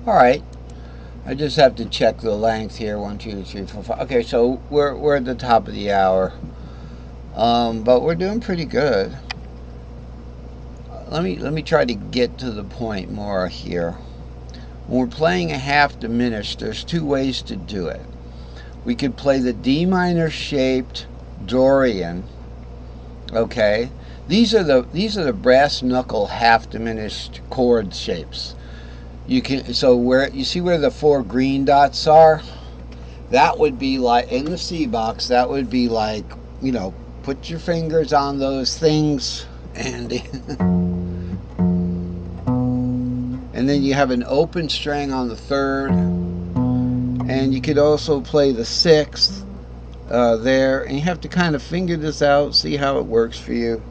All right. I just have to check the length here. 1, 2, 3, 4, 5. Okay, so we're at the top of the hour, but we're doing pretty good. Let me try to get to the point more here. When we're playing a half diminished, there's two ways to do it. We could play the D minor shaped Dorian. Okay, these are the brass knuckle half diminished chord shapes. You can, so where you see where the 4 green dots are, that would be like in the C box. That would be like, put your fingers on those things, and and then you have an open string on the 3rd, and you could also play the 6th there, and you have to kind of figure this out, see how it works for you.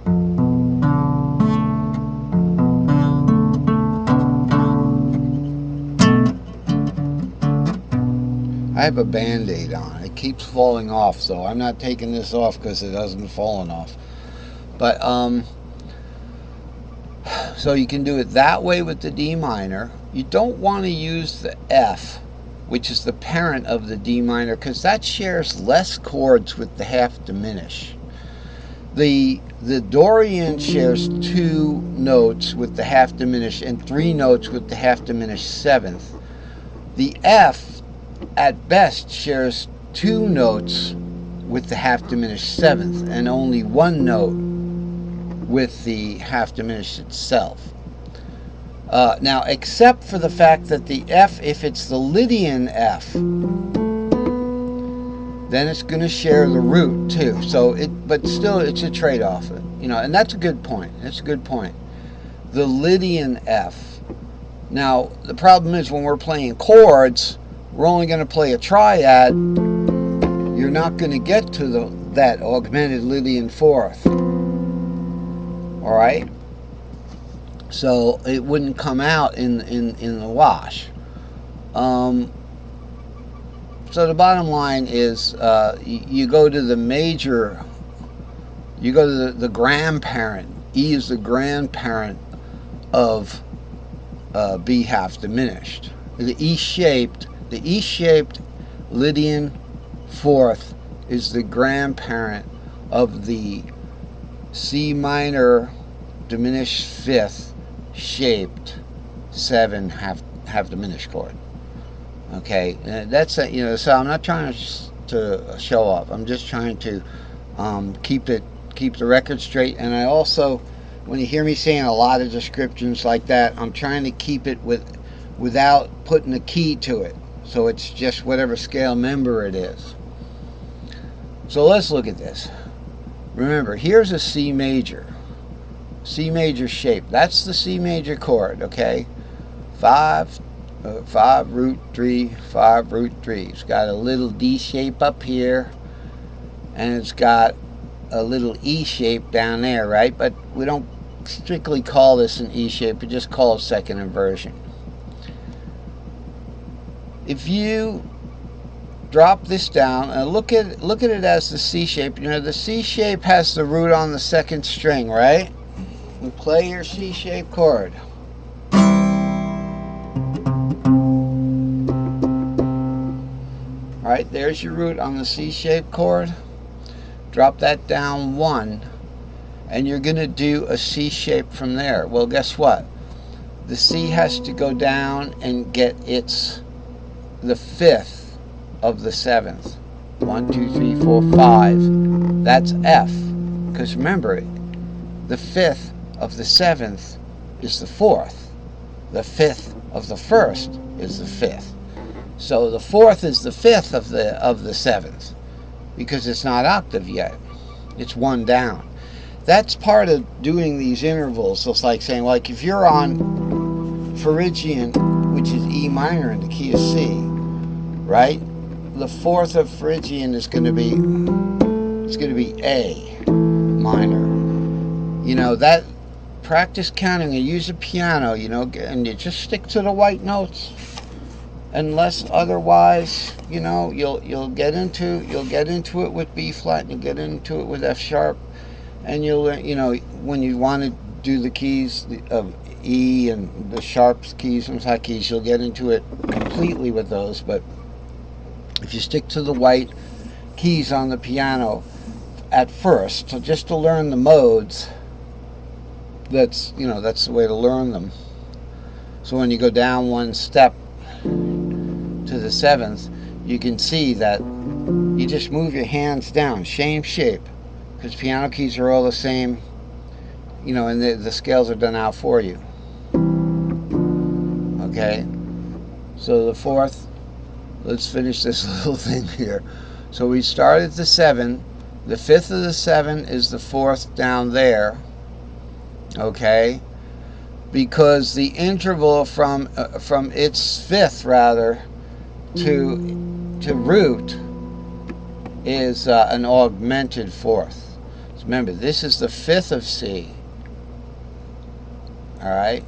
I have a band-aid on. It keeps falling off, so I'm not taking this off because it hasn't fallen off. But so you can do it that way with the D minor. You don't want to use the F, which is the parent of the D minor, because that shares less chords with the half diminish. The Dorian shares 2 notes with the half diminished and 3 notes with the half diminished 7th. The F at best shares 2 notes with the half diminished 7th and only 1 note with the half diminished itself. Now, except for the fact that the F, if it's the Lydian F, then it's going to share the root too. But still, it's a trade-off. And that's a good point. That's a good point. The Lydian F. Now, the problem is when we're playing chords, we're only going to play a triad. You're not going to get to that augmented Lydian 4th. All right? So it wouldn't come out in the wash. So the bottom line is you go to the major, you go to the grandparent. E is the grandparent of B half diminished. The E-shaped Lydian 4th is the grandparent of the C minor diminished 5th shaped 7 half diminished chord. Okay, that's so I'm not trying to show off. I'm just trying to keep the record straight. And I also, when you hear me saying a lot of descriptions like that, I'm trying to keep it without putting a key to it. So it's just whatever scale member it is. So let's look at this. Remember, here's a C major shape. That's the C major chord, okay? 5 root 3, 5 root 3. It's got a little D shape up here, and it's got a little E shape down there, right? But we don't strictly call this an E shape. We just call it second inversion. If you drop this down and look at it as the C shape, the C shape has the root on the 2nd string, right? And play your C shape chord. All right, there's your root on the C shape chord. Drop that down 1, and you're going to do a C shape from there. Well, guess what? The C has to go down and get the 5th of the 7th. 1, 2, 3, 4, 5. That's F. Because remember, the 5th of the 7th is the 4th. The 5th of the 1st is the 5th. So the 4th is the 5th of the 7th, because it's not octave yet. It's 1 down. That's part of doing these intervals. So it's like saying, like, if you're on Phrygian, which is E minor in the key of C, right? The 4th of Phrygian is going to be A minor. That practice counting and use a piano, and you just stick to the white notes. Unless otherwise, you'll get into it with B flat, and you get into it with F sharp, and you'll when you want to do the keys of E and the sharp keys and hot keys. You'll get into it completely with those, but if you stick to the white keys on the piano at first, so just to learn the modes, that's the way to learn them. So when you go down one step to the seventh, you can see that you just move your hands down, same shape, because piano keys are all the same, and the scales are done out for you. Okay, so the fourth, let's finish this little thing here. So we start at the 7, the 5th of the 7 is the 4th down there, okay, because the interval from its 5th rather to root is an augmented 4th. So remember, this is the 5th of C, alright,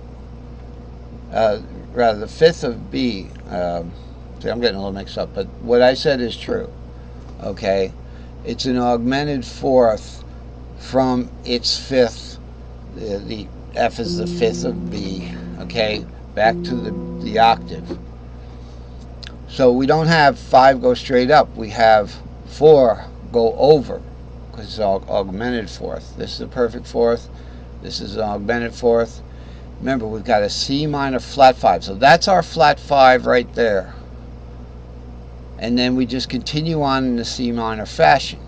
rather the 5th of B. See, I'm getting a little mixed up, but what I said is true. Okay, it's an augmented 4th from its 5th. The F is the 5th of B. Okay, back to the octave. So we don't have 5 go straight up. We have 4 go over, because it's augmented 4th. This is a perfect 4th. This is an augmented 4th. Remember, we've got a C minor flat 5. So that's our flat 5 right there. And then we just continue on in the C minor fashion.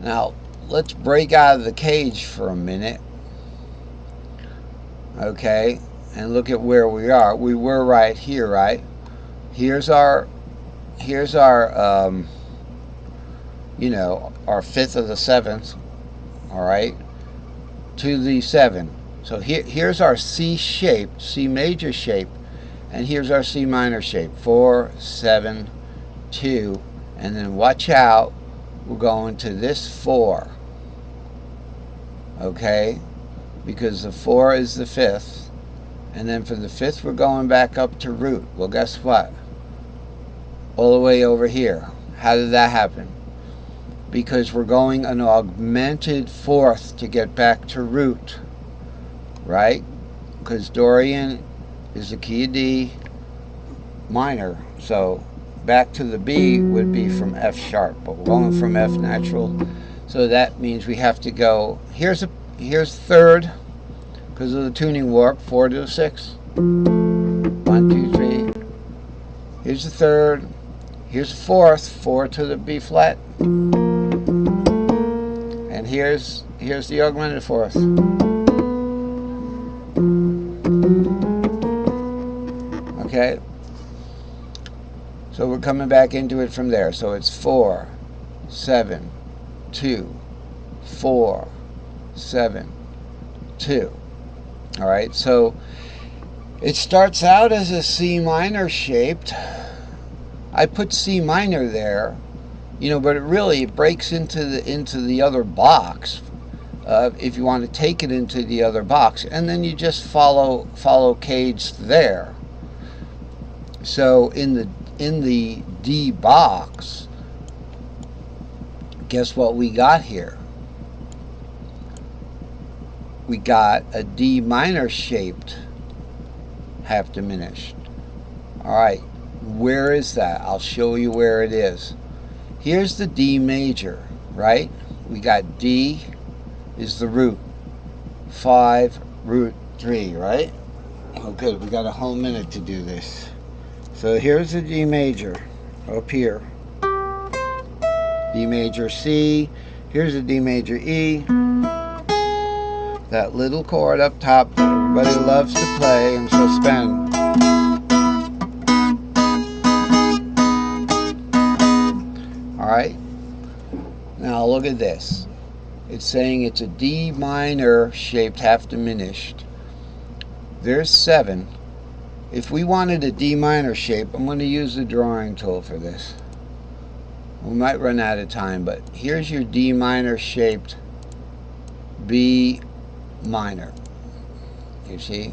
Now, let's break out of the cage for a minute. Okay, and look at where we are. We were right here, right? Here's our our 5th of the 7th, all right, to the 7. So here's our C shape, C major shape, and here's our C minor shape, 4, 7, 2, and then watch out, we're going to this 4, okay, because the 4 is the 5th, and then for the 5th we're going back up to root. Well, guess what? All the way over here. How did that happen? Because we're going an augmented 4th to get back to root, right? Because Dorian is the key of D minor, so back to the B would be from F sharp, but we're going from F natural, so that means we have to go, here's 3rd, because of the tuning warp, 4 to the 6, 1, 2, 3, here's the 3rd, here's the 4th, 4 to the B flat, and here's the augmented 4th. Okay, so we're coming back into it from there. So it's 4, 7, 2, 4, 7, 2. All right, so it starts out as a C minor shaped. I put C minor there, but it breaks into the other box. If you want to take it into the other box, and then you just follow cage there. So in the D box, guess what we got here? We got a D minor shaped half diminished. Alright, where is that? I'll show you where it is. Here's the D major, right? We got D is the root, 5 root 3, right? Oh good, we got a whole minute to do this. So here's the D major up here, D major C, here's the D major E, that little chord up top that everybody loves to play and suspend. Alright, now look at this. It's saying it's a D minor shaped half diminished. There's 7. If we wanted a D minor shape, I'm going to use the drawing tool for this. We might run out of time, but here's your D minor shaped B minor. You see?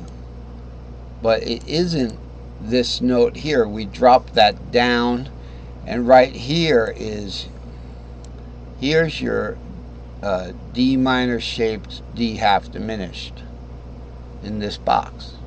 But it isn't this note here. We drop that down, and right here here's your D minor shaped D half diminished. in this box.